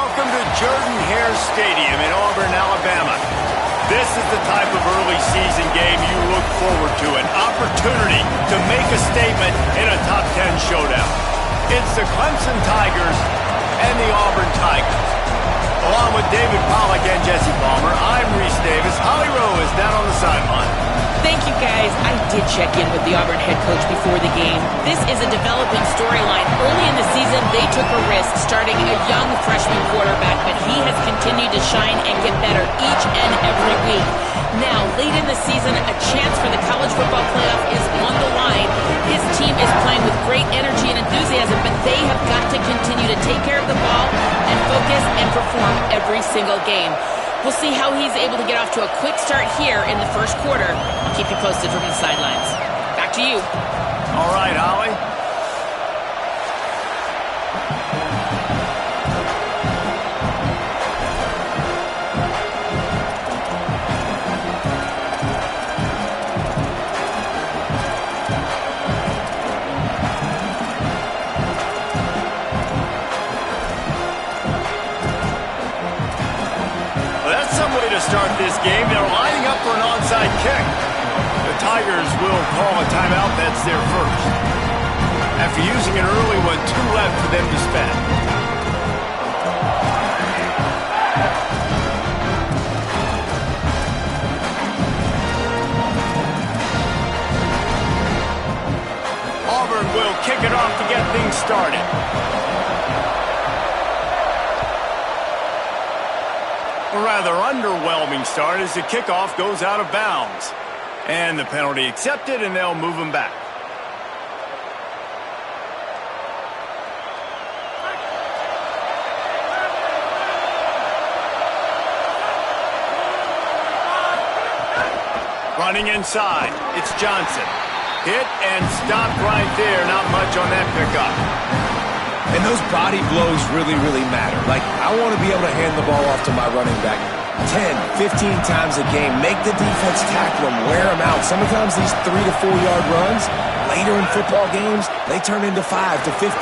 Welcome to Jordan-Hare Stadium in Auburn, Alabama. This is the type of early season game you look forward to, an opportunity to make a statement in a top 10 showdown. It's the Clemson Tigers and the Auburn Tigers. Along with David Pollack and Jesse Palmer, I'm Reese Davis. Holly Rowe is down on the sideline. Thank you, guys. I did check in with the Auburn head coach before the game. This is a developing storyline. Early in the season, they took a risk starting a young freshman quarterback, but he has continued to shine and get better each and every week. Now, late in the season, a chance for the college football playoff is on the line. His team is playing with great energy and enthusiasm, but they have got to continue to take care of the ball and focus and perform every single game. We'll see how he's able to get off to a quick start here in the first quarter. I'll keep you posted from the sidelines. Back to you. All right, Holly. Start this game. They're lining up for an onside kick. The Tigers will call a timeout. That's their first. After using an early one, 2 left for them to spend. Auburn will kick it off to get things started. A rather underwhelming start as the kickoff goes out of bounds. And the penalty accepted, and they'll move him back. Running inside, it's Johnson. Hit and stopped right there. Not much on that pickup. And those body blows really, really matter. Like, I want to be able to hand the ball off to my running back 10, 15 times a game. Make the defense tackle him, wear him out. Sometimes these 3 to 4 yard runs, later in football games, they turn into 5 to 15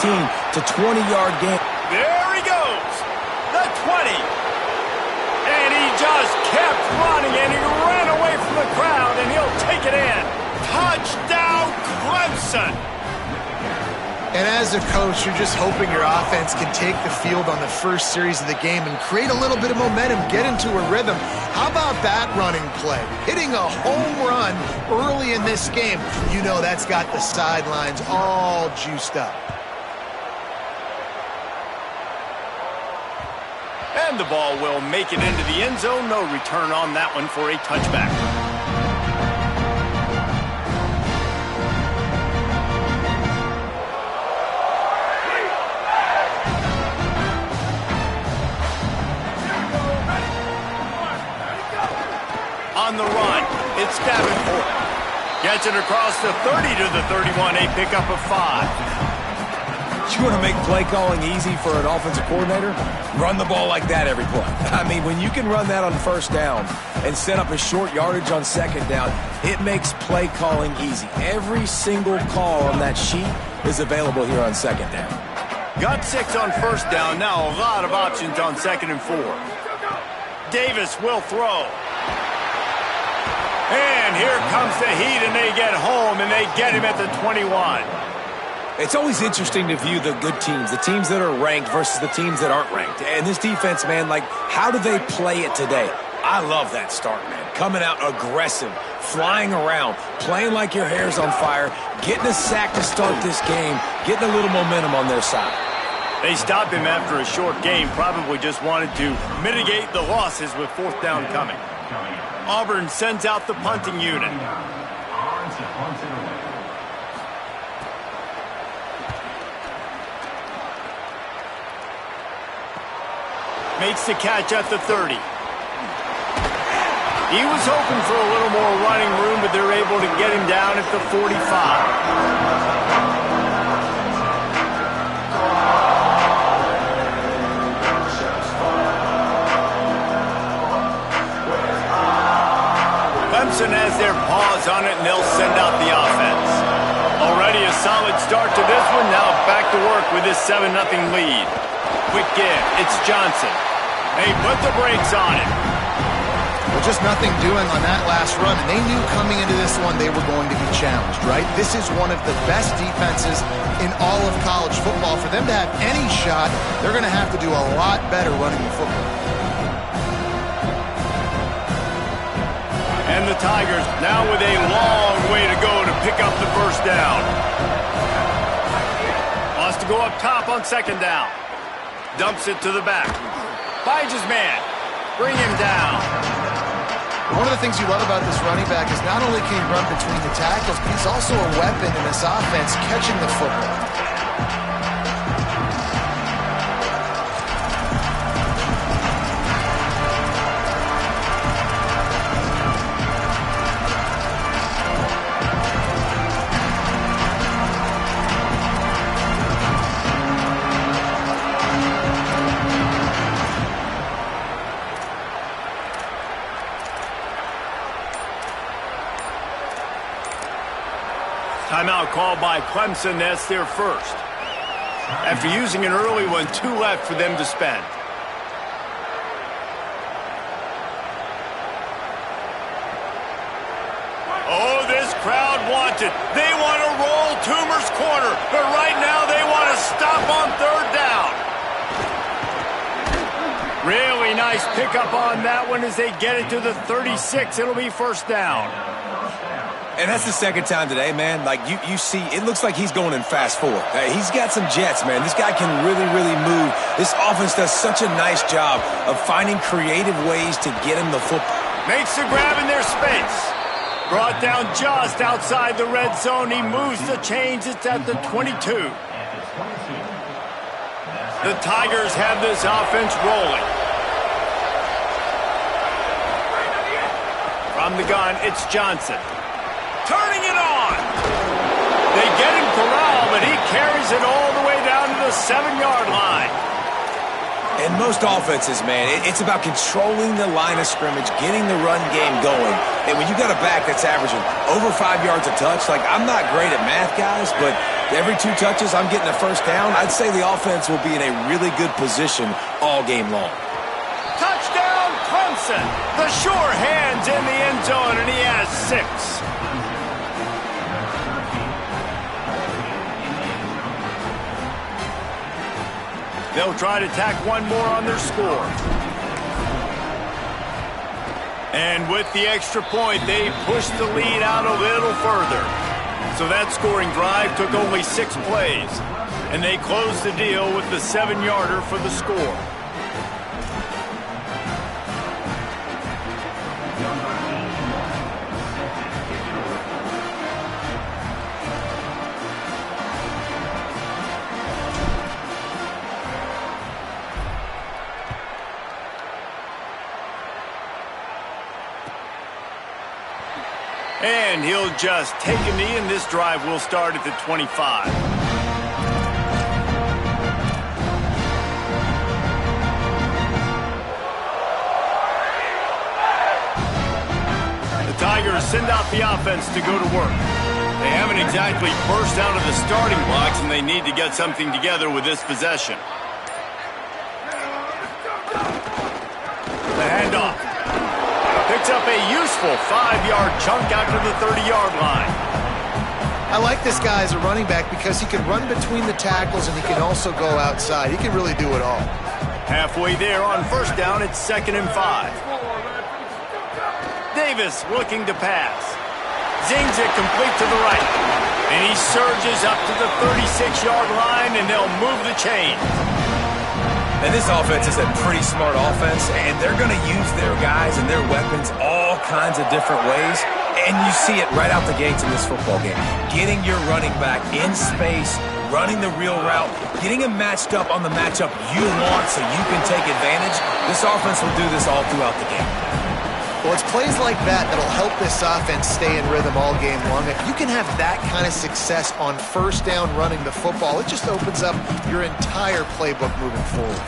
to 20 yard games. There he goes, the 20. And he just kept running, and he ran away from the crowd, and he'll take it in. Touchdown, Clemson. And as a coach, you're just hoping your offense can take the field on the first series of the game and create a little bit of momentum, get into a rhythm. How about that running play? Hitting a home run early in this game. You know that's got the sidelines all juiced up. And the ball will make it into the end zone. No return on that one for a touchback. On the run, it's Davenport. Gets it across the 30 to the 31, a pickup of 5. You want to make play calling easy for an offensive coordinator? Run the ball like that every play. I mean, when you can run that on first down and set up a short yardage on second down, it makes play calling easy. Every single call on that sheet is available here on second down. Got 6 on first down. Now a lot of options on 2nd and 4. Davis will throw. And here comes the heat, and they get home, and they get him at the 21. It's always interesting to view the good teams, the teams that are ranked versus the teams that aren't ranked. And this defense, man, like, how do they play it today? I love that start, man. Coming out aggressive, flying around, playing like your hair's on fire, getting a sack to start this game, getting a little momentum on their side. They stopped him after a short game, probably just wanted to mitigate the losses with 4th down coming. Auburn sends out the punting unit. Makes the catch at the 30. He was hoping for a little more running room, but they're able to get him down at the 45. Clemson has their paws on it, and they'll send out the offense. Already a solid start to this one. Now back to work with this 7-0 lead. Quick give. It's Johnson. They put the brakes on it. Well, just nothing doing on that last run, and they knew coming into this one they were going to be challenged, right? This is one of the best defenses in all of college football. For them to have any shot, they're going to have to do a lot better running the football. And the Tigers now with a long way to go to pick up the first down. Wants to go up top on second down. Dumps it to the back. Finds his man. Bring him down. One of the things you love about this running back is not only can he run between the tackles, but he's also a weapon in this offense catching the football. Timeout called by Clemson. That's their first. After using an early one, 2 left for them to spend. Oh, this crowd wants it. They want to roll Toomer's corner, but right now they want to stop on third down. Really nice pickup on that one as they get it to the 36. It'll be first down. And that's the second time today, man. Like, you see, it looks like he's going in fast forward. He's got some jets, man. This guy can really, really move. This offense does such a nice job of finding creative ways to get him the football. Makes the grab in their space. Brought down just outside the red zone. He moves the chains. It's at the 22. The Tigers have this offense rolling. From the gun, it's Johnson. Turning it on. They get him corralled, but he carries it all the way down to the 7-yard line. In most offenses, man, it's about controlling the line of scrimmage, getting the run game going. And when you got a back that's averaging over 5 yards a touch, like, I'm not great at math, guys, but every 2 touches I'm getting a first down, I'd say the offense will be in a really good position all game long. Touchdown, Clemson. The sure hands in the end zone, and he has 6. They'll try to tack one more on their score. And with the extra point, they push the lead out a little further. So that scoring drive took only 6 plays. And they closed the deal with the 7-yarder for the score. And he'll just take a knee, and this drive will start at the 25. The Tigers send out the offense to go to work. They haven't exactly burst out of the starting blocks, and they need to get something together with this possession. The handoff. Picks up a useful 5-yard chunk out to the 30-yard line. I like this guy as a running back because he can run between the tackles and he can also go outside. He can really do it all. Halfway there on first down, it's 2nd and 5. Davis looking to pass. Zings it complete to the right. And he surges up to the 36-yard line, and they'll move the chain. And this offense is a pretty smart offense, and they're going to use their guys and their weapons all kinds of different ways. And you see it right out the gates in this football game. Getting your running back in space, running the real route, getting him matched up on the matchup you want so you can take advantage. This offense will do this all throughout the game. Well, it's plays like that that'll help this offense stay in rhythm all game long. If you can have that kind of success on first down running the football, it just opens up your entire playbook moving forward.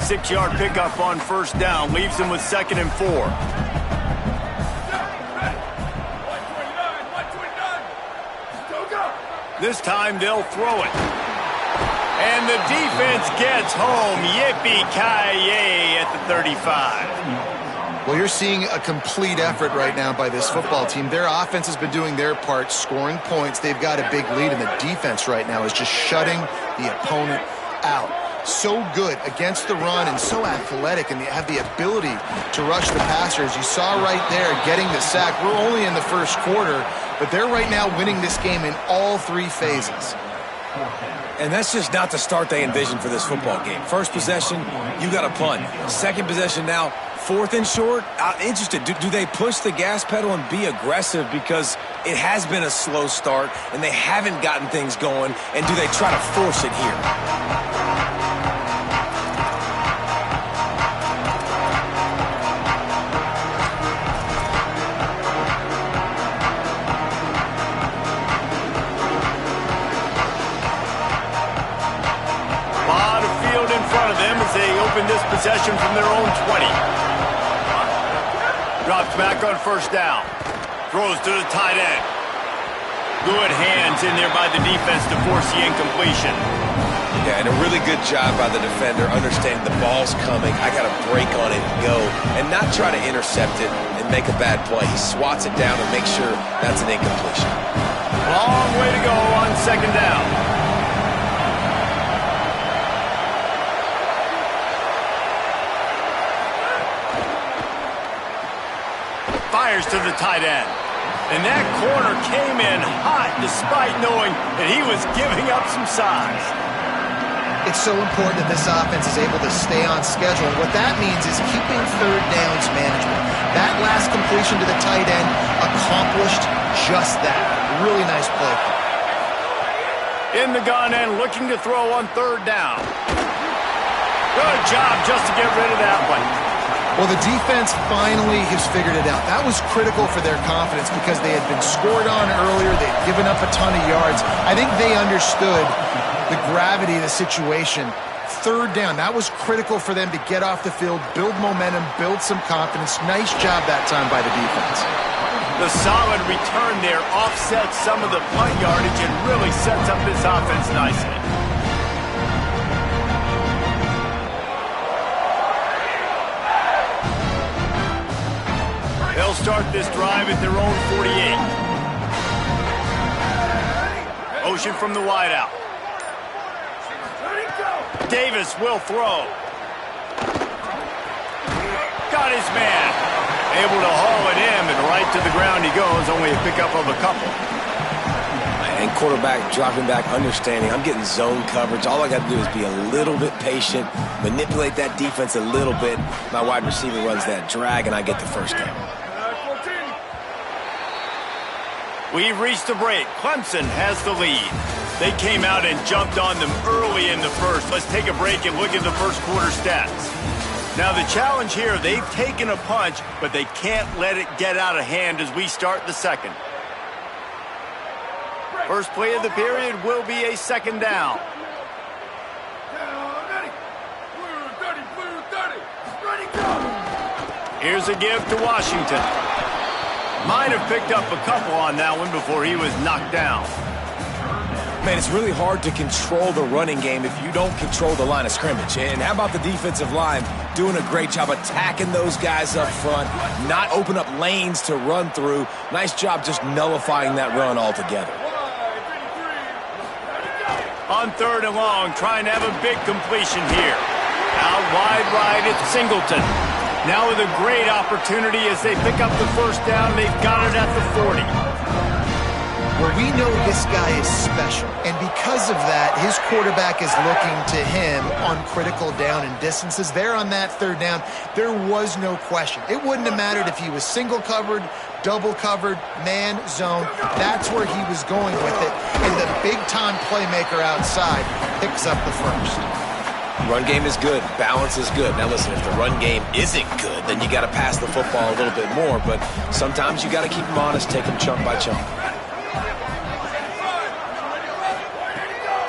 Six-yard pickup on first down leaves him with 2nd and 4. This time they'll throw it. And the defense gets home. Yippee-ki-yay at the 35. Well, you're seeing a complete effort right now by this football team. Their offense has been doing their part, scoring points. They've got a big lead, and the defense right now is just shutting the opponent out. So good against the run and so athletic, and they have the ability to rush the passer. As you saw right there, getting the sack. We're only in the first quarter, but they're right now winning this game in all three phases. And that's just not the start they envisioned for this football game. First possession, you got a punt. Second possession now, fourth and short. I'm interested. Do they push the gas pedal and be aggressive because it has been a slow start and they haven't gotten things going, and do they try to force it here? This possession from their own 20. Drops back on first down. Throws to the tight end. Good hands in there by the defense to force the incompletion. Yeah, and a really good job by the defender understanding the ball's coming. I got to break on it and go, and not try to intercept it and make a bad play. He swats it down and makes sure that's an incompletion. Long way to go on second down. Fires to the tight end. And that corner came in hot despite knowing that he was giving up some size. It's so important that this offense is able to stay on schedule. And what that means is keeping third downs management. That last completion to the tight end accomplished just that. Really nice play. In the gun and looking to throw on third down. Good job just to get rid of that one. Well, the defense finally has figured it out. That was critical for their confidence because they had been scored on earlier. They had given up a ton of yards. I think they understood the gravity of the situation. Third down, that was critical for them to get off the field, build momentum, build some confidence. Nice job that time by the defense. The solid return there offsets some of the punt yardage and really sets up this offense nicely. They'll start this drive at their own 48. Motion from the wideout. Davis will throw. Got his man. Able to haul it in, and right to the ground he goes. Only a pickup of a couple. And quarterback dropping back, understanding I'm getting zone coverage. All I got to do is be a little bit patient, manipulate that defense a little bit. My wide receiver runs that drag, and I get the first down. We've reached the break. Clemson has the lead. They came out and jumped on them early in the first. Let's take a break and look at the first quarter stats. Now the challenge here, they've taken a punch, but they can't let it get out of hand as we start the second. First play of the period will be a second down. Here's a give to Washington. Might have picked up a couple on that one before he was knocked down. Man, it's really hard to control the running game if you don't control the line of scrimmage. And how about the defensive line doing a great job attacking those guys up front, not open up lanes to run through. Nice job just nullifying that run altogether. On third and long, trying to have a big completion here. Out wide right, it's Singleton. Now with a great opportunity as they pick up the first down, they've got it at the 40. Well, we know this guy is special, and because of that, his quarterback is looking to him on critical down and distances. There on that third down, there was no question. It wouldn't have mattered if he was single covered, double covered, man, zone. That's where he was going with it, and the big-time playmaker outside picks up the first. Run game is good. Balance is good. Now listen, if the run game isn't good, then you got to pass the football a little bit more. But sometimes you got to keep them honest, take them chunk by chunk.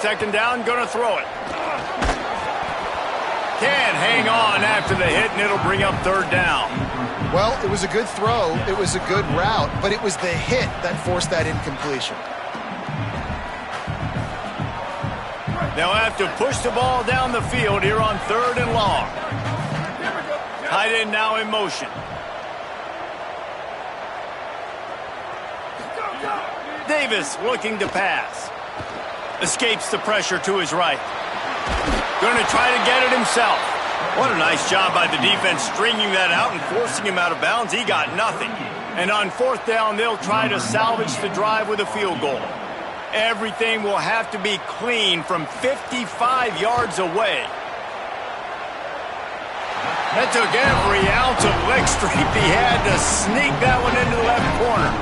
Second down, going to throw it. Can't hang on after the hit, and it'll bring up third down. Well, it was a good throw. It was a good route, but it was the hit that forced that incompletion. They'll have to push the ball down the field here on 3rd and long. Tight end now in motion. Davis looking to pass. Escapes the pressure to his right. Going to try to get it himself. What a nice job by the defense stringing that out and forcing him out of bounds. He got nothing. And on 4th down, they'll try to salvage the drive with a field goal. Everything will have to be clean from 55 yards away. That took every ounce of leg strength he had to sneak that one into the left corner.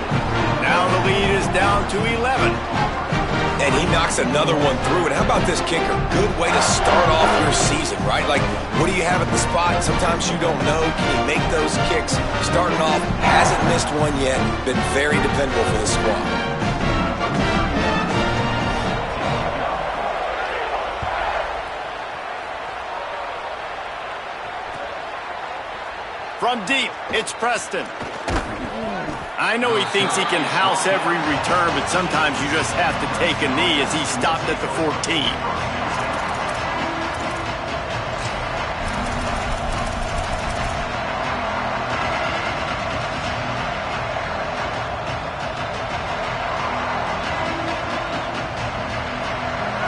Now the lead is down to 11. And he knocks another one through. And how about this kicker? Good way to start off your season, right? Like, what do you have at the spot? Sometimes you don't know. Can he make those kicks? Starting off, hasn't missed one yet. Been very dependable for this squad. From deep, it's Preston. I know he thinks he can house every return, but sometimes you just have to take a knee as he stopped at the 14.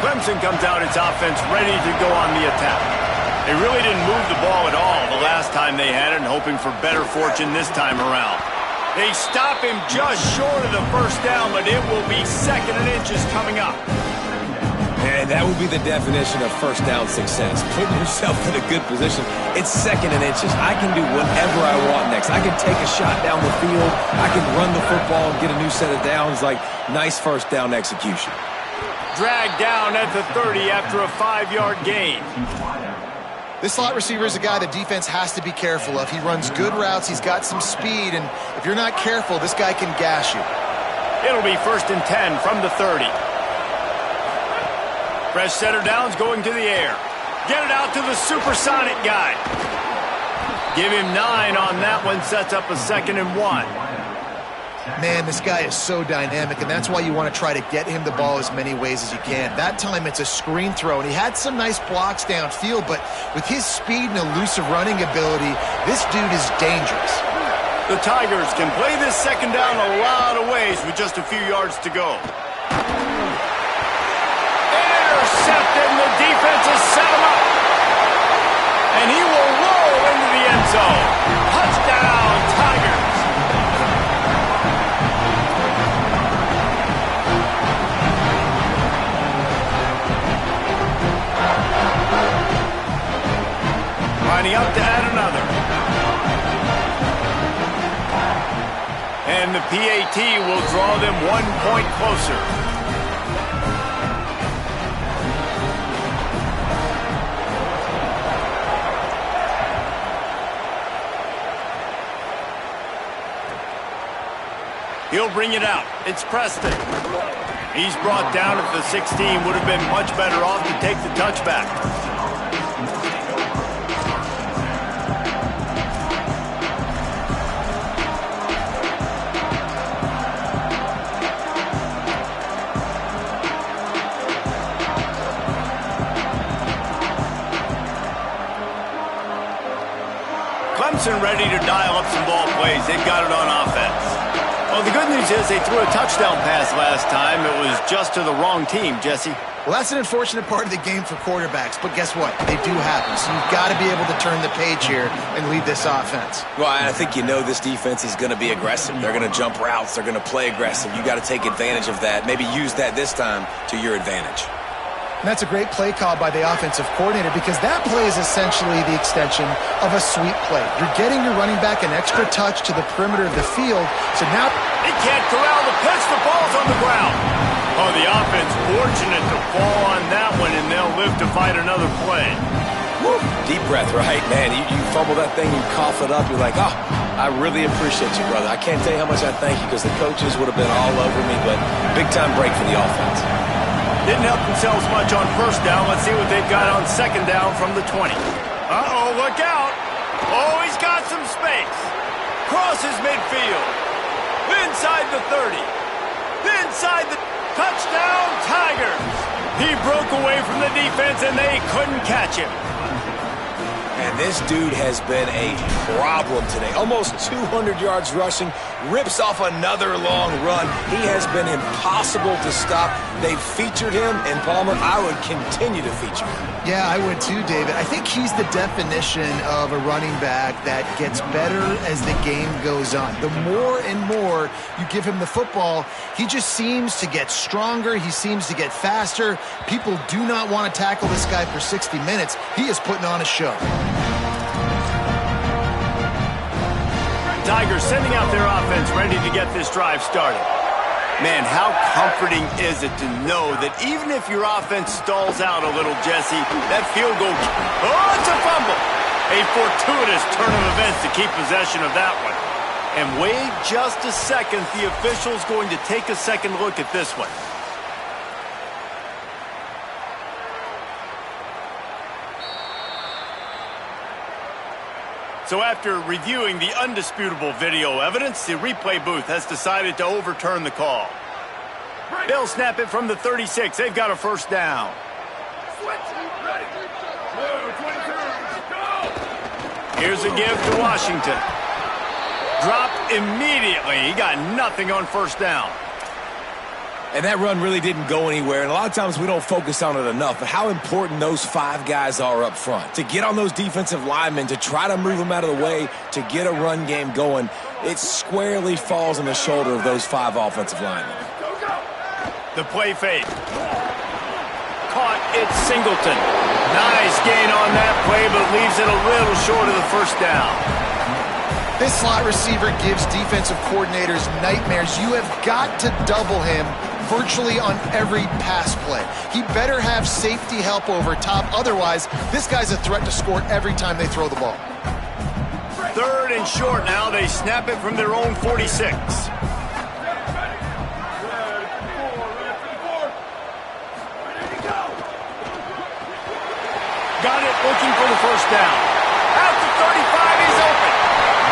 Clemson comes out its offense ready to go on the attack. They really didn't move the ball at all the last time they had it, and hoping for better fortune this time around. They stop him just short of the 1st down, but it will be 2nd and inches coming up. And that will be the definition of 1st down success. Putting yourself in a good position. It's 2nd and inches. I can do whatever I want next. I can take a shot down the field. I can run the football and get a new set of downs. Like, nice 1st down execution. Dragged down at the 30 after a 5-yard gain. This slot receiver is a guy the defense has to be careful of. He runs good routes. He's got some speed, and if you're not careful, this guy can gash you. It'll be 1st and 10 from the 30. Fresh set of downs going to the air. Get it out to the supersonic guy. Give him 9 on that one. Sets up a 2nd and 1. Man, this guy is so dynamic, and that's why you want to try to get him the ball as many ways as you can. That time, it's a screen throw, and he had some nice blocks downfield, but with his speed and elusive running ability, this dude is dangerous. The Tigers can play this 2nd down a lot of ways with just a few yards to go. Intercepted, and the defense has set him up. And he will roll into the end zone. Touchdown, Tigers. Lining up to add another. And the PAT will draw them 1 point closer. He'll bring it out. It's Preston. He's brought down at the 16. Would have been much better off to take the touchback. Clemson ready to dial up some ball plays. They've got it on offense. Well, the good news is they threw a touchdown pass last time. It was just to the wrong team, Jesse. Well, that's an unfortunate part of the game for quarterbacks, but guess what? They do happen, so you've got to be able to turn the page here and lead this offense. Well, I think you know this defense is going to be aggressive. They're going to jump routes. They're going to play aggressive. You got to take advantage of that. Maybe use that this time to your advantage. And that's a great play call by the offensive coordinator because that play is essentially the extension of a sweep play. You're getting your running back an extra touch to the perimeter of the field, so now he can't corral the pitch. The ball's on the ground. Oh, the offense fortunate to fall on that one, and they'll live to fight another play. Woo. Deep breath, right? Man, you fumble that thing, you cough it up, you're like, oh, I really appreciate you, brother. I can't tell you how much I thank you because the coaches would have been all over me, but big-time break for the offense. Didn't help themselves much on 1st down. Let's see what they've got on 2nd down from the 20. Uh-oh, look out. Oh, he's got some space. Crosses midfield. Inside the 30. Inside the touchdown, Tigers. He broke away from the defense, and they couldn't catch him. And this dude has been a problem today. Almost 200 yards rushing, rips off another long run. He has been impossible to stop. They've featured him, and Palmer, I would continue to feature him. Yeah, I would too, David. I think he's the definition of a running back that gets better as the game goes on. The more and more you give him the football, he just seems to get stronger. He seems to get faster. People do not want to tackle this guy for 60 minutes. He is putting on a show. Tigers sending out their offense ready to get this drive started. Man, how comforting is it to know that even if your offense stalls out a little, Jesse, that field goal... Oh, it's a fumble! A fortuitous turn of events to keep possession of that one. And wait just a second, the official's going to take a second look at this one. So after reviewing the undisputable video evidence, the replay booth has decided to overturn the call. They'll snap it from the 36. They've got a first down. Here's a give to Washington. Dropped immediately. He got nothing on first down. And that run really didn't go anywhere, and a lot of times we don't focus on it enough, but how important those 5 guys are up front. To get on those defensive linemen, to try to move them out of the way, to get a run game going, it squarely falls on the shoulder of those 5 offensive linemen. The play fake. Caught, it's Singleton. Nice gain on that play, but leaves it a little short of the first down. This slot receiver gives defensive coordinators nightmares. You have got to double him virtually on every pass play. He better have safety help over top. Otherwise, this guy's a threat to score every time they throw the ball. 3rd and short now. They snap it from their own 46. Got it, looking for the first down. Out to 35, he's open.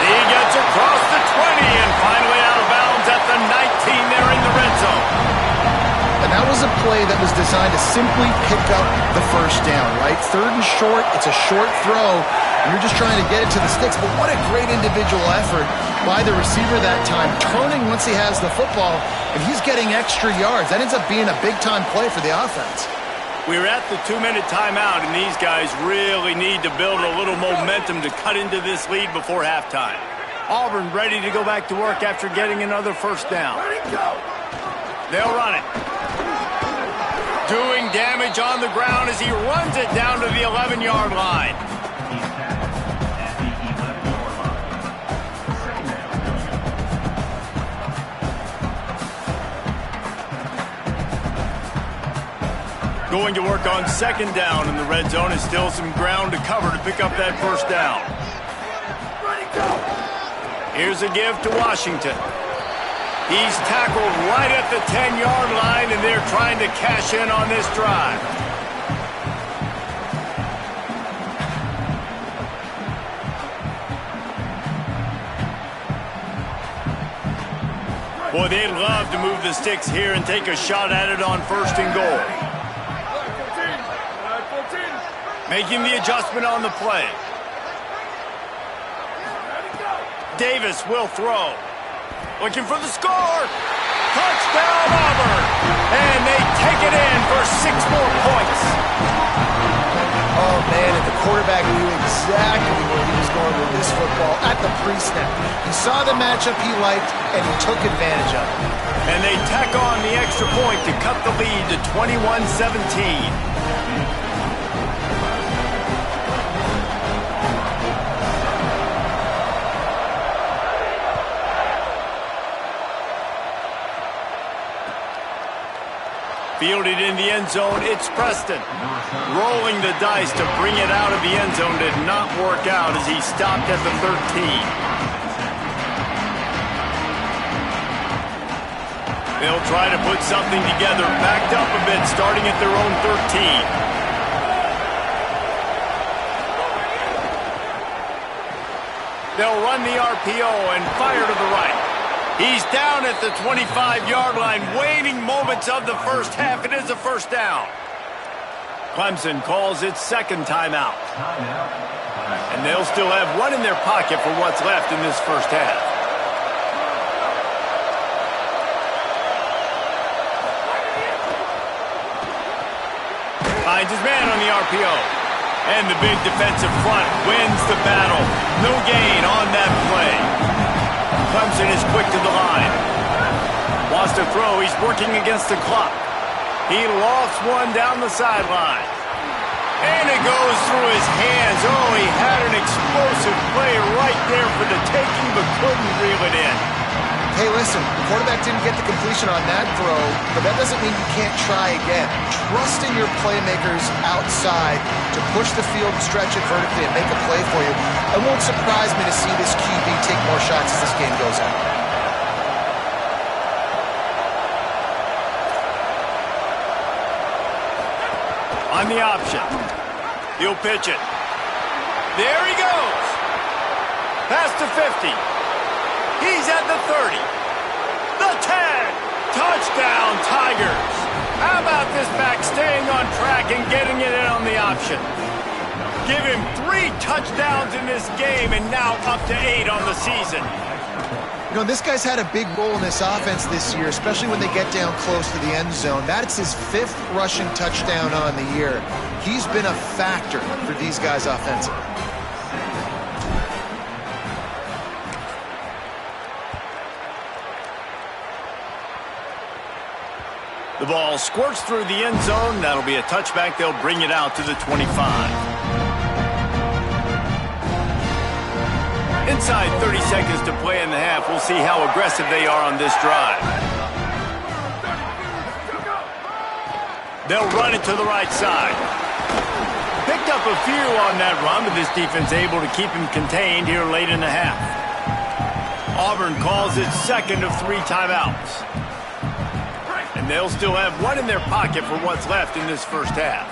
He gets across the 20 and finally out of bounds at the 19. They're in the red zone. And that was a play that was designed to simply pick up the first down, right? 3rd and short, it's a short throw. You're just trying to get it to the sticks, but what a great individual effort by the receiver that time, turning once he has the football, and he's getting extra yards. That ends up being a big-time play for the offense. We're at the 2-minute timeout, and these guys really need to build a little momentum to cut into this lead before halftime. Auburn ready to go back to work after getting another first down. They'll run it. Doing damage on the ground as he runs it down to the 11-yard line. Going to work on 2nd down in the red zone, and still some ground to cover to pick up that first down. Here's a give to Washington. He's tackled right at the 10-yard line, and they're trying to cash in on this drive. Boy, they'd love to move the sticks here and take a shot at it on 1st and goal. Making the adjustment on the play. Davis will throw. Looking for the score. Touchdown, Auburn. And they take it in for 6 more points. Oh, man, and the quarterback knew exactly where he was going with this football at the pre-snap. He saw the matchup he liked, and he took advantage of it. And they tack on the extra point to cut the lead to 21-17. Fielded in the end zone, it's Preston. Rolling the dice to bring it out of the end zone did not work out as he stopped at the 13. They'll try to put something together, backed up a bit, starting at their own 13. They'll run the RPO and fire to the right. He's down at the 25-yard line, waning moments of the first half. It is a first down. Clemson calls its second timeout. And they'll still have one in their pocket for what's left in this first half. Finds his man on the RPO. And the big defensive front wins the battle. No gain on that play. Clemson is quick to the line. Wants to throw. He's working against the clock. He lost one down the sideline. And it goes through his hands. Oh, he had an explosive play right there for the taking, but couldn't reel it in. Hey, listen, the quarterback didn't get the completion on that throw, but that doesn't mean you can't try again. Trust in your playmakers outside to push the field and stretch it vertically and make a play for you. It won't surprise me to see this QB take more shots as this game goes on. On the option. He'll pitch it. There he goes. Past the 50. He's at the 30. The 10. Touchdown, Tigers. How about this back staying on track and getting it in on the option? Give him 3 touchdowns in this game and now up to 8 on the season. You know, this guy's had a big role in this offense this year, especially when they get down close to the end zone. That's his 5th rushing touchdown on the year. He's been a factor for these guys offensively. The ball squirts through the end zone. That'll be a touchback. They'll bring it out to the 25. Inside 30 seconds to play in the half. We'll see how aggressive they are on this drive. They'll run it to the right side. Picked up a few on that run, but this defense able to keep him contained here late in the half. Auburn calls its second of 3 timeouts. And they'll still have one in their pocket for what's left in this first half.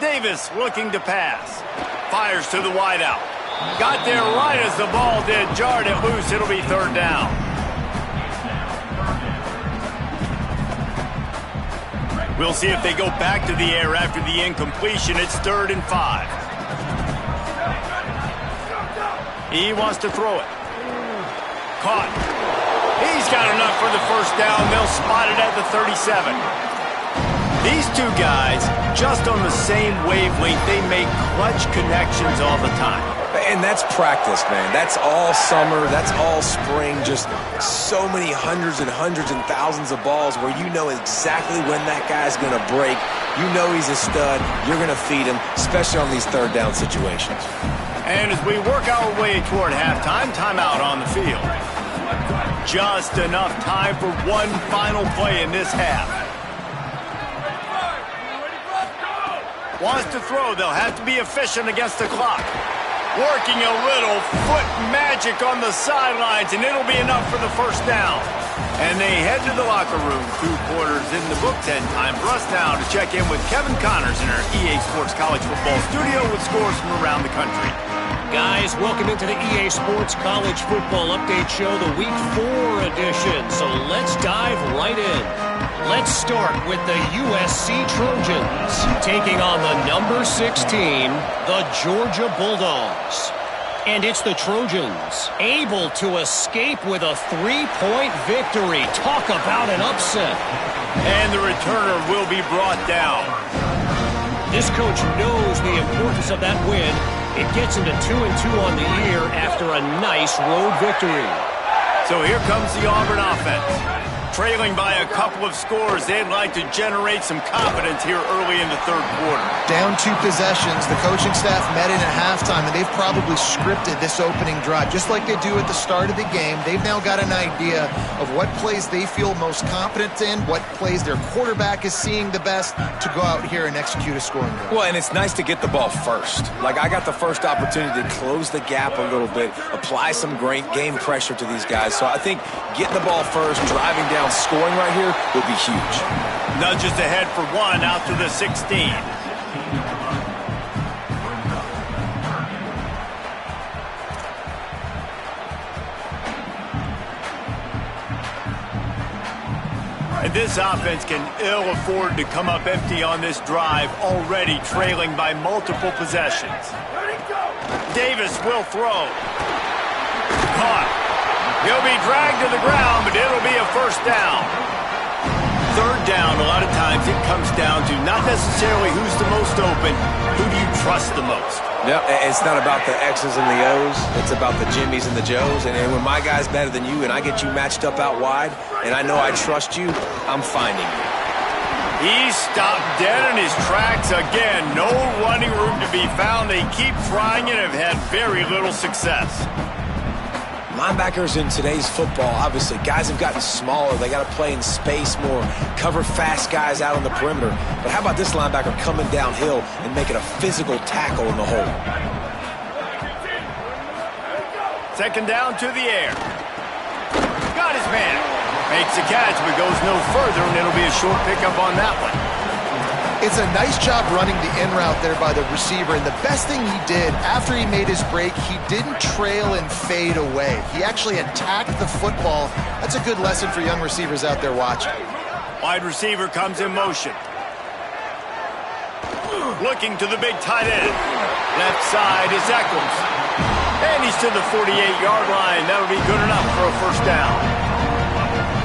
Davis looking to pass. Fires to the wideout. Got there right as the ball did. Jarred it loose. It'll be 3rd down. We'll see if they go back to the air after the incompletion. It's 3rd and 5. He wants to throw it. Caught. He's got enough for the first down. They'll spot it at the 37. These two guys, just on the same wavelength, they make clutch connections all the time. And that's practice, man. That's all summer. That's all spring. Just so many hundreds and thousands of balls where you know exactly when that guy's going to break. You know he's a stud. You're going to feed him, especially on these 3rd down situations. And as we work our way toward halftime, timeout on the field. Just enough time for one final play in this half. Wants to throw. They'll have to be efficient against the clock. Working a little foot magic on the sidelines, and it'll be enough for the first down. And they head to the locker room. 2 quarters in the book. 10 time for us now to check in with Kevin Connors in our EA Sports College Football studio with scores from around the country. Guys, welcome into the EA Sports College Football Update Show, the Week 4 edition. So let's dive right in. Let's start with the USC Trojans taking on the number 6 team, the Georgia Bulldogs. And it's the Trojans able to escape with a 3-point victory. Talk about an upset. And the returner will be brought down. This coach knows the importance of that win. It gets him to 2-2 on the year after a nice road victory. So here comes the Auburn offense. Trailing by a couple of scores, they'd like to generate some confidence here early in the 3rd quarter. Down 2 possessions, the coaching staff met in at halftime, and they've probably scripted this opening drive. Just like they do at the start of the game, they've now got an idea of what plays they feel most confident in, what plays their quarterback is seeing the best to go out here and execute a scoring drive. Well, and it's nice to get the ball first. Like, I got the first opportunity to close the gap a little bit, apply some great game pressure to these guys. So I think getting the ball first, driving down, scoring right here would be huge. Nudges ahead for 1 out to the 16. this offense can ill afford to come up empty on this drive, already trailing by multiple possessions. Davis will throw. Caught. He'll be dragged to the ground, but it'll be a first down. Third down, a lot of times it comes down to not necessarily who's the most open, who do you trust the most? Yeah, it's not about the X's and the O's. It's about the Jimmies and the Joes. And when my guy's better than you and I get you matched up out wide and I know I trust you, I'm finding you. He stopped dead in his tracks again. No running room to be found. They keep trying and have had very little success. Linebackers in today's football, obviously, guys have gotten smaller. They got to play in space more, cover fast guys out on the perimeter. But how about this linebacker coming downhill and making a physical tackle in the hole? Second down to the air. Got his man. Makes the catch, but goes no further, and it'll be a short pickup on that one. It's a nice job running the in route there by the receiver, and the best thing he did after he made his break, he didn't trail and fade away. He actually attacked the football. That's a good lesson for young receivers out there watching. Wide receiver comes in motion. Looking to the big tight end. Left side is Eccles. And he's to the 48-yard line. That'll be good enough for a first down.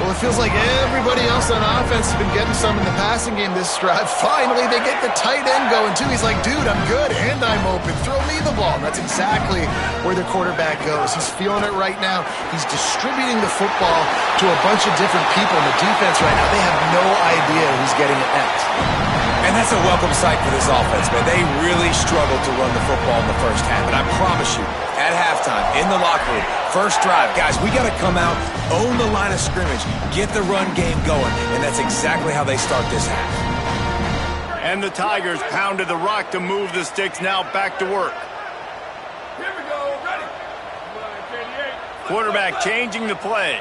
Well, it feels like everybody else on offense has been getting some in the passing game this drive. Finally, they get the tight end going, too. He's like, dude, I'm good, and I'm open. Throw me the ball. And that's exactly where the quarterback goes. He's feeling it right now. He's distributing the football to a bunch of different people in the defense right now. They have no idea who's getting it next. And that's a welcome sight for this offense, man. They really struggled to run the football in the first half. And I promise you, at halftime, in the locker room, first drive, guys, we got to come out, own the line of scrimmage, get the run game going, and that's exactly how they start this half. And the Tigers pounded the rock to move the sticks, now back to work. Here we go, ready. Quarterback changing the play.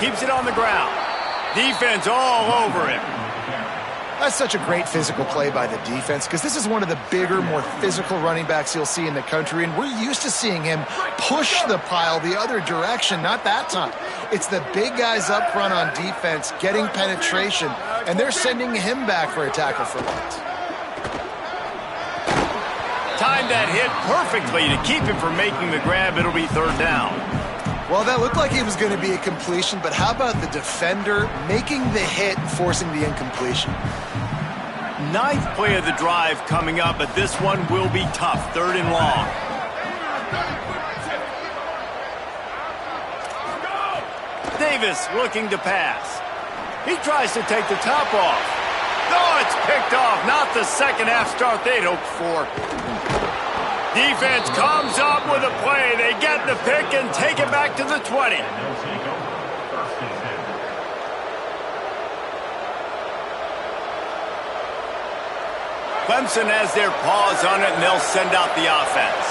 Keeps it on the ground. Defense all over him. That's such a great physical play by the defense because this is one of the bigger, more physical running backs you'll see in the country, and we're used to seeing him push the pile the other direction, not that time. It's the big guys up front on defense getting penetration, and they're sending him back for a tackle for loss. Timed that hit perfectly to keep him from making the grab. It'll be third down. Well, that looked like it was going to be a completion, but how about the defender making the hit and forcing the incompletion? Ninth play of the drive coming up, but this one will be tough. Third and long. Davis looking to pass. He tries to take the top off. No, it's picked off. Not the second half start they'd hoped for. Defense comes up with a play. They get the pick and take it back to the 20. Clemson has their paws on it, and they'll send out the offense.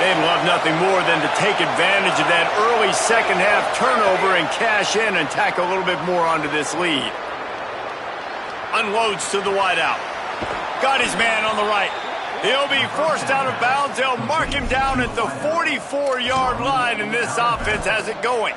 They'd love nothing more than to take advantage of that early second half turnover and cash in and tack a little bit more onto this lead. Unloads to the wideout. Got his man on the right. He'll be forced out of bounds. They'll mark him down at the 44-yard line, and this offense has it going.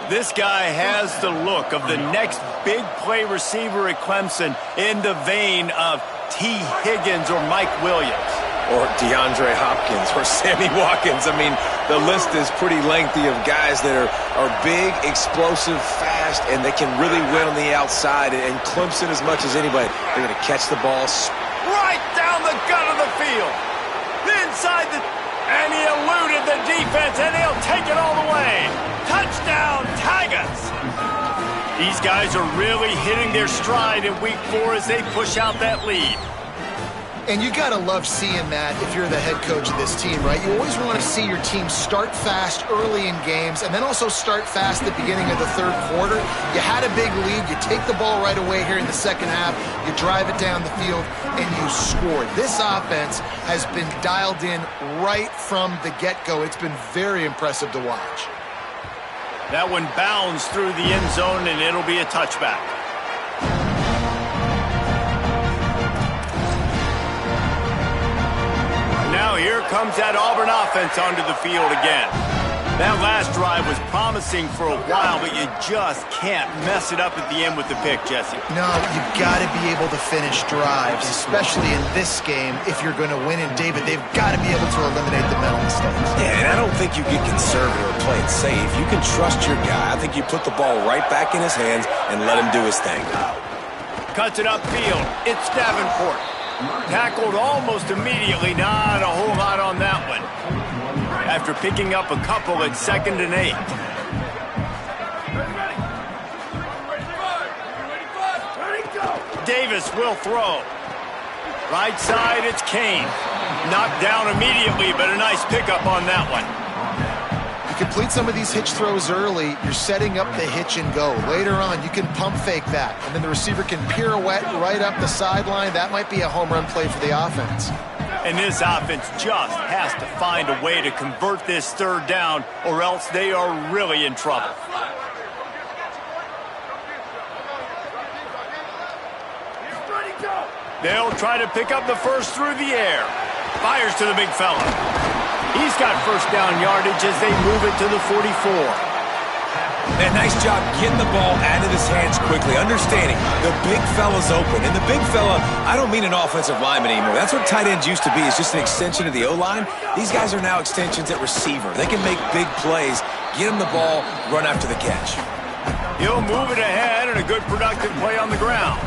This guy has the look of the next big play receiver at Clemson in the vein of T. Higgins or Mike Williams. Or DeAndre Hopkins or Sammy Watkins. I mean, the list is pretty lengthy of guys that are big, explosive, fast, and they can really win on the outside. And Clemson, as much as anybody, they're going to catch the ball right down the gut of the field. Inside the... And he eluded the defense, and he'll take it all the way. Touchdown, Tigers! These guys are really hitting their stride in week 4 as they push out that lead. And you got to love seeing that if you're the head coach of this team, right? You always want to see your team start fast early in games and then also start fast at the beginning of the third quarter. You had a big lead. You take the ball right away here in the second half. You drive it down the field, and you score. This offense has been dialed in right from the get-go. It's been very impressive to watch. That one bounds through the end zone, and it'll be a touchback. Now here comes that Auburn offense onto the field again. That last drive was promising for a while, but you just can't mess it up at the end with the pick, Jesse. No, you've got to be able to finish drives, especially in this game. If you're going to win, and David, they've got to be able to eliminate the mental mistakes. Yeah, and I don't think you get conservative or play it safe. You can trust your guy. I think you put the ball right back in his hands and let him do his thing. Cuts it upfield. It's Davenport. Tackled almost immediately. Not a whole lot on that one. After picking up a couple at 2nd and 8. Davis will throw. Right side, it's Kane. Knocked down immediately, but a nice pickup on that one. You complete some of these hitch throws early, you're setting up the hitch and go. Later on, you can pump fake that, and then the receiver can pirouette right up the sideline. That might be a home run play for the offense. And this offense just has to find a way to convert this 3rd down, or else they are really in trouble. They'll try to pick up the first through the air. Fires to the big fella. He's got 1st down yardage as they move it to the 44. And nice job getting the ball out of his hands quickly, understanding the big fella's open. And the big fella, I don't mean an offensive lineman anymore. That's what tight ends used to be, is just an extension of the O-line. These guys are now extensions at receiver. They can make big plays, get him the ball, run after the catch. He'll move it ahead, and a good productive play on the ground.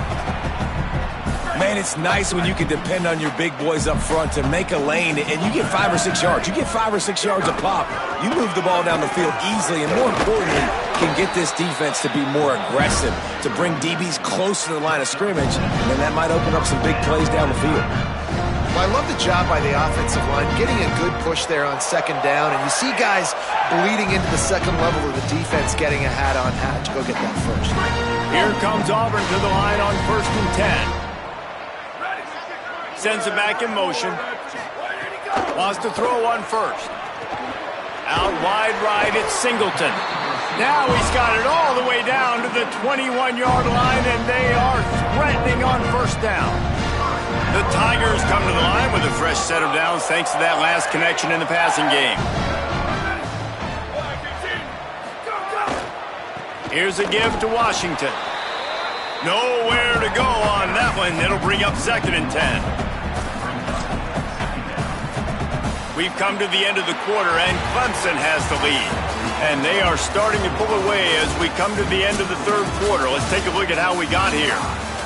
Man, it's nice when you can depend on your big boys up front to make a lane, and you get 5 or 6 yards. You get 5 or 6 yards a pop. You move the ball down the field easily, and more importantly, can get this defense to be more aggressive, to bring DBs close to the line of scrimmage, and then that might open up some big plays down the field. Well, I love the job by the offensive line, getting a good push there on 2nd down, and you see guys bleeding into the 2nd level of the defense, getting a hat-on-hat to go get that first. Here comes Auburn to the line on 1st and 10. Sends it back in motion. Wants to throw on 1st. Out wide right, it's Singleton. Now he's got it all the way down to the 21-yard line, and they are threatening on 1st down. The Tigers come to the line with a fresh set of downs thanks to that last connection in the passing game. Here's a give to Washington. Nowhere to go on that one. It'll bring up 2nd and 10. We've come to the end of the quarter, and Clemson has the lead. And they are starting to pull away as we come to the end of the 3rd quarter. Let's take a look at how we got here.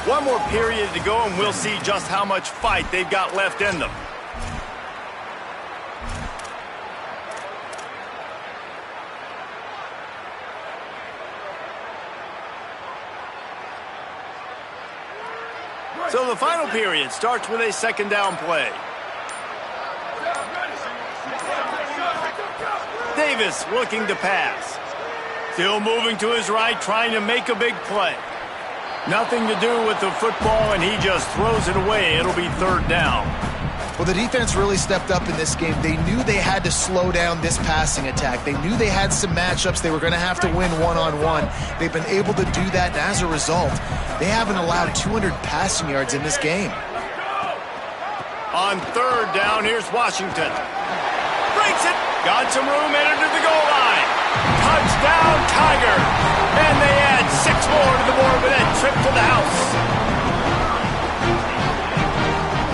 One more period to go, and we'll see just how much fight they've got left in them. So the final period starts with a 2nd down play. Davis looking to pass. Still moving to his right, trying to make a big play. Nothing to do with the football, and he just throws it away. It'll be 3rd down. Well, the defense really stepped up in this game. They knew they had to slow down this passing attack. They knew they had some matchups they were going to have to win one-on-one. They've been able to do that, and as a result, they haven't allowed 200 passing yards in this game. On 3rd down, here's Washington. Breaks it. Got some room, headed to the goal line. Touchdown, Tiger. And they add 6 more to the board with that trip to the house.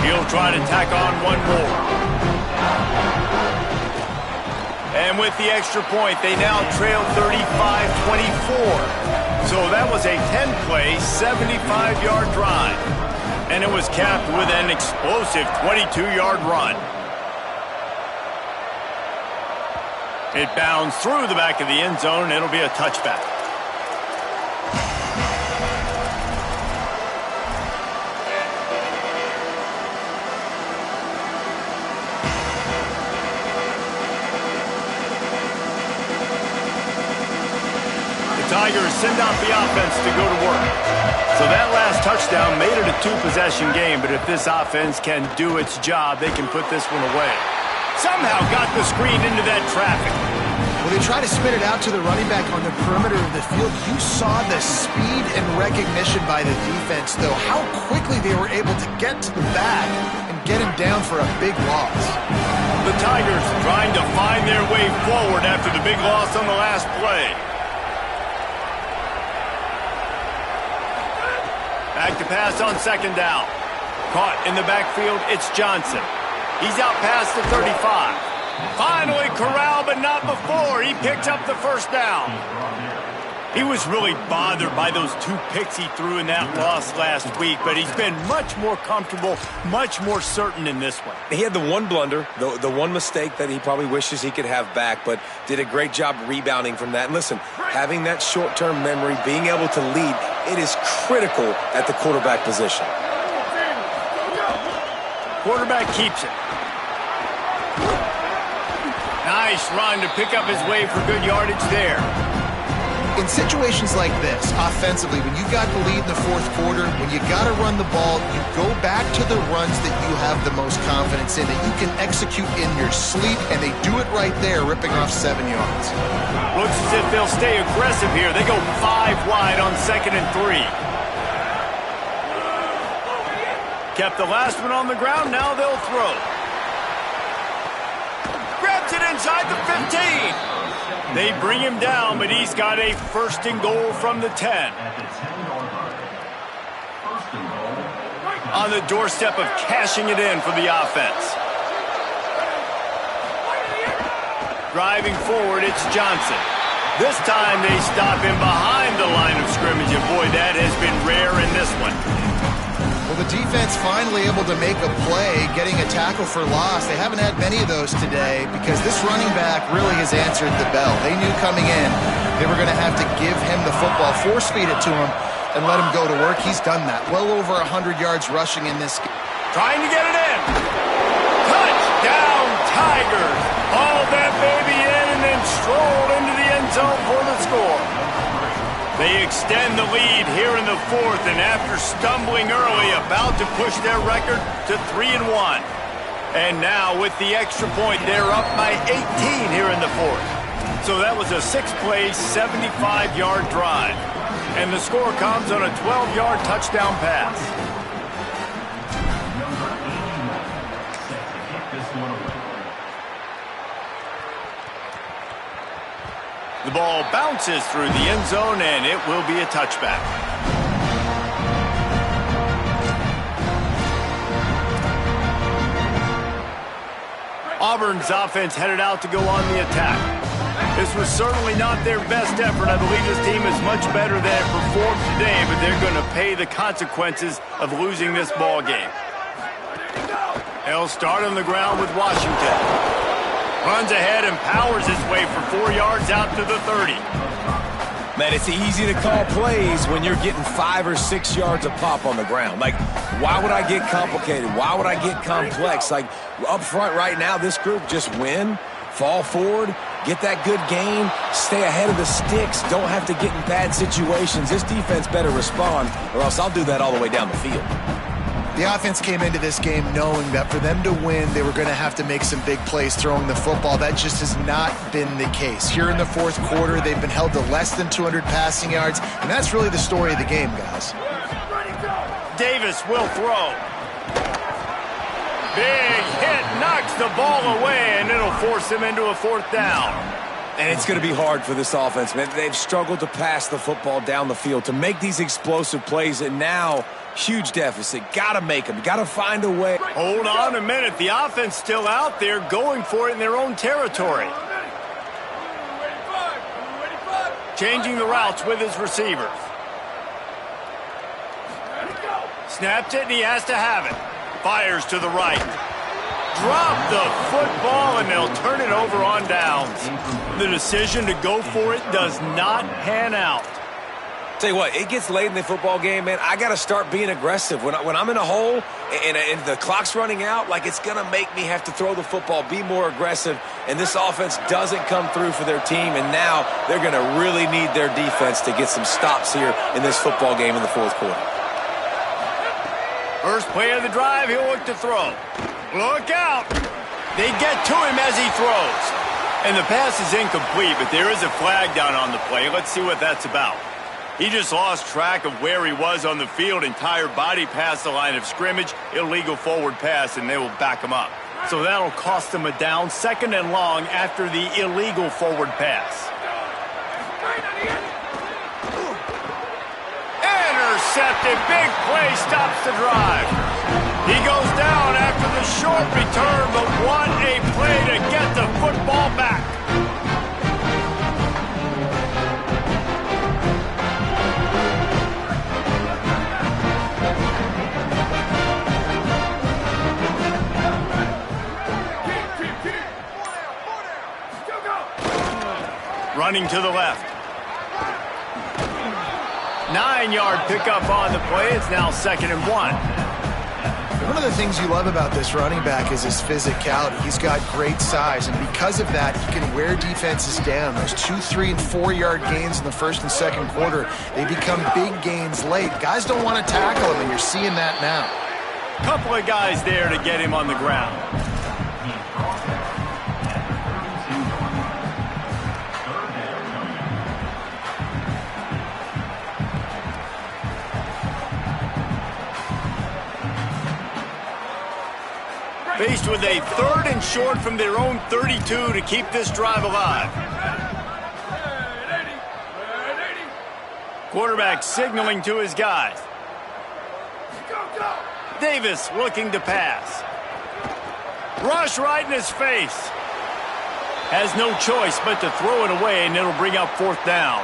He'll try to tack on 1 more. And with the extra point, they now trail 35-24. So that was a 10-play, 75-yard drive. And it was capped with an explosive 22-yard run. It bounds through the back of the end zone, and it'll be a touchback. The Tigers send out the offense to go to work. So that last touchdown made it a 2-possession game, but if this offense can do its job, they can put this one away. Somehow got the screen into that traffic. Well, they try to spit it out to the running back on the perimeter of the field. You saw the speed and recognition by the defense, though, how quickly they were able to get to the back and get him down for a big loss. The Tigers trying to find their way forward after the big loss on the last play. Back to pass on second down. Caught in the backfield, it's Johnson. He's out past the 35. Finally corralled, but not before. He picks up the first down. He was really bothered by those 2 picks he threw in that loss last week, but he's been much more comfortable, much more certain in this one. He had the one blunder, the one mistake that he probably wishes he could have back, but did a great job rebounding from that. And listen, having that short-term memory, being able to lead, it is critical at the quarterback position. Quarterback keeps it. Nice run to pick up his way for good yardage there. In situations like this, offensively, when you got the lead in the fourth quarter, when you got to run the ball, you go back to the runs that you have the most confidence in, that you can execute in your sleep, and they do it right there, ripping off 7 yards. Looks as if they'll stay aggressive here. They go 5 wide on 2nd and 3. Kept the last one on the ground, now they'll throw. Grabs it inside the 15. They bring him down, but he's got a 1st and goal from the 10. On the doorstep of cashing it in for the offense. Driving forward, it's Johnson. This time they stop him behind the line of scrimmage, and boy, that has been rare in this one. Well, the defense finally able to make a play, getting a tackle for loss. They haven't had many of those today because this running back really has answered the bell. They knew coming in they were going to have to give him the football, force-feed it to him, and let him go to work. He's done that. Well over 100 yards rushing in this game. Trying to get it in. Touchdown, Tigers. Hauled that baby in and then strolled into the end zone for the score. They extend the lead here in the 4th, and after stumbling early, about to push their record to 3-1. And now, with the extra point, they're up by 18 here in the 4th. So that was a 6-play, 75-yard drive. And the score comes on a 12-yard touchdown pass. The ball bounces through the end zone, and it will be a touchback. Auburn's offense headed out to go on the attack. This was certainly not their best effort. I believe this team is much better than it performed today, but they're going to pay the consequences of losing this ball game. They'll start on the ground with Washington. Runs ahead and powers his way for 4 yards out to the 30. Man, it's easy to call plays when you're getting 5 or 6 yards a pop on the ground. Like, why would I get complicated? Why would I get complex? Like, up front right now, this group just win, fall forward, get that good gain, stay ahead of the sticks, don't have to get in bad situations. This defense better respond, or else I'll do that all the way down the field. The offense came into this game knowing that for them to win, they were going to have to make some big plays throwing the football. That just has not been the case. Here in the 4th quarter, they've been held to less than 200 passing yards, and that's really the story of the game, guys. Davis will throw. Big hit, knocks the ball away, and it'll force him into a 4th down. And it's going to be hard for this offense, man. They've struggled to pass the football down the field, to make these explosive plays, and now huge deficit. Got to make them. Got to find a way. Hold on a minute. The offense still out there going for it in their own territory. Changing the routes with his receivers. Snapped it, and he has to have it. Fires to the right. Drop the football, and they'll turn it over on downs. The decision to go for it does not pan out. Tell you what, it gets late in the football game, man. I got to start being aggressive. When I'm in a hole and the clock's running out, like, it's going to make me have to throw the football, be more aggressive, and this offense doesn't come through for their team, and now they're going to really need their defense to get some stops here in this football game in the 4th quarter. First play of the drive, he'll look to throw. Look out! They get to him as he throws. And the pass is incomplete, but there is a flag down on the play. Let's see what that's about. He just lost track of where he was on the field. Entire body past the line of scrimmage. Illegal forward pass, and they will back him up. So that'll cost them a down, 2nd and long after the illegal forward pass. Intercepted. Big play stops the drive. He goes down after the short return, but what a play to get the football back. Running to the left. 9-yard pickup on the play. It's now 2nd and 1. One of the things you love about this running back is his physicality. He's got great size, and because of that, he can wear defenses down. Those 2-, 3-, and 4-yard gains in the 1st and 2nd quarter, they become big gains late. Guys don't want to tackle him, and you're seeing that now. Couple of guys there to get him on the ground. Faced with a 3rd and short from their own 32 to keep this drive alive. Quarterback signaling to his guys. Davis looking to pass. Rush right in his face. Has no choice but to throw it away, and it'll bring up 4th down.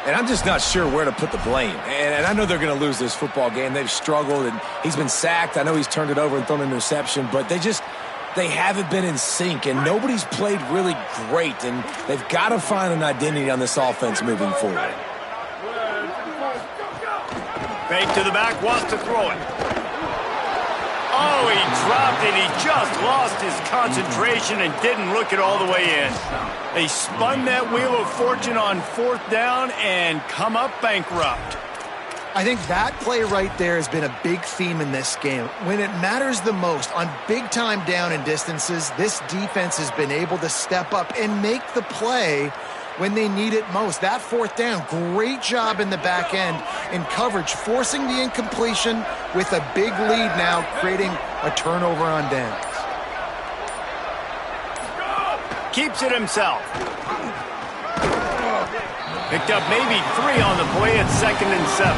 And I'm just not sure where to put the blame. And I know they're going to lose this football game. They've struggled, and he's been sacked. I know he's turned it over and thrown an interception, but they haven't been in sync, and nobody's played really great, and they've got to find an identity on this offense moving forward. Fake to the back, wants to throw it. Oh, he dropped it. He just lost his concentration and didn't look it all the way in. They spun that wheel of fortune on 4th down and come up bankrupt. I think that play right there has been a big theme in this game. When it matters the most, on big-time down and distances, this defense has been able to step up and make the play when they need it most. That 4th down, great job in the back end in coverage, forcing the incompletion with a big lead now, creating a turnover on downs. Keeps it himself. Picked up maybe 3 on the play at 2nd and 7.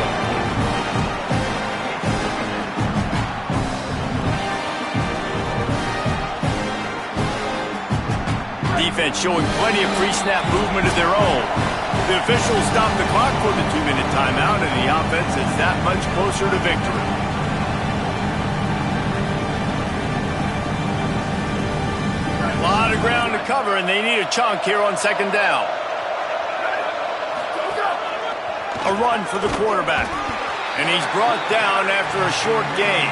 Defense showing plenty of pre-snap movement of their own. The officials stopped the clock for the 2-minute timeout, and the offense is that much closer to victory. A lot of ground to cover, and they need a chunk here on 2nd down. A run for the quarterback, and he's brought down after a short gain.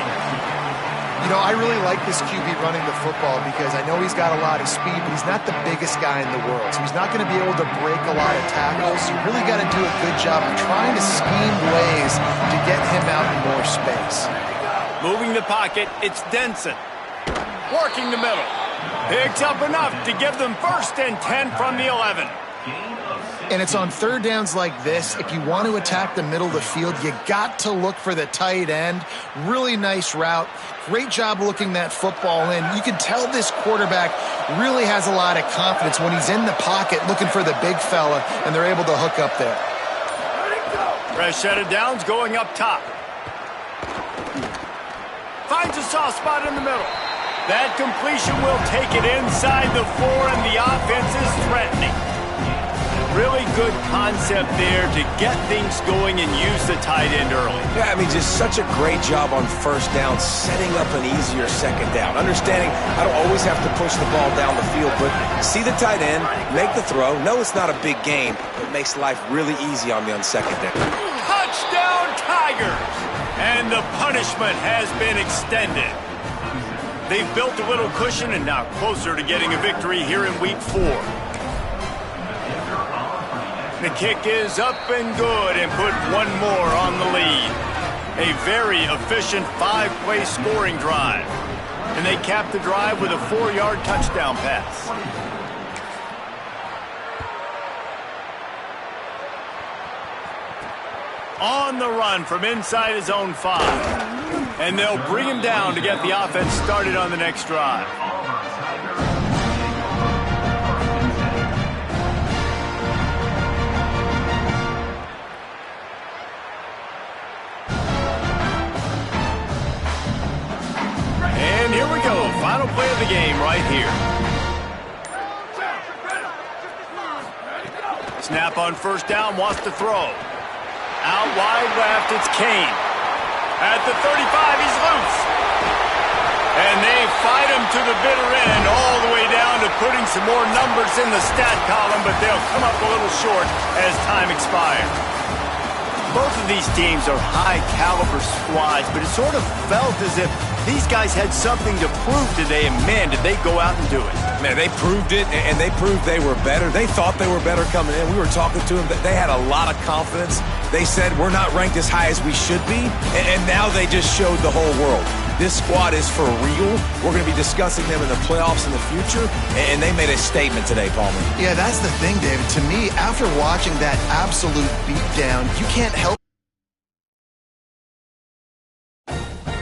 You know, I really like this QB running the football because I know he's got a lot of speed, but he's not the biggest guy in the world. So he's not going to be able to break a lot of tackles. You really got to do a good job of trying to scheme ways to get him out in more space. Moving the pocket, it's Denson. Working the middle. Picks up enough to give them 1st and 10 from the 11. And it's on 3rd downs like this. If you want to attack the middle of the field, you got to look for the tight end. Really nice route. Great job looking that football in. You can tell this quarterback really has a lot of confidence when he's in the pocket looking for the big fella, and they're able to hook up there. Fresh set of downs going up top. Finds a soft spot in the middle. That completion will take it inside the 4, and the offense is threatening. Really good concept there to get things going and use the tight end early. Yeah, I mean, just such a great job on 1st down, setting up an easier 2nd down. Understanding I don't always have to push the ball down the field, but see the tight end, make the throw. No, it's not a big game, but it makes life really easy on me on 2nd down. Touchdown, Tigers! And the punishment has been extended. They've built a little cushion and now closer to getting a victory here in Week 4. The kick is up and good and put 1 more on the lead. A very efficient 5-play scoring drive. And they cap the drive with a 4-yard touchdown pass. On the run from inside his own 5. And they'll bring him down to get the offense started on the next drive. Final play of the game right here. Snap on first down, wants to throw. Out wide left, it's Kane. At the 35, he's loose. And they fight him to the bitter end, all the way down to putting some more numbers in the stat column, but they'll come up a little short as time expires. Both of these teams are high-caliber squads, but it sort of felt as if these guys had something to prove today, and man, did they go out and do it. Man, they proved it, and they proved they were better. They thought they were better coming in. We were talking to them. They had a lot of confidence. They said, we're not ranked as high as we should be, and now they just showed the whole world. This squad is for real. We're going to be discussing them in the playoffs in the future, and they made a statement today, Palmer. Yeah, that's the thing, David. To me, after watching that absolute beatdown, you can't help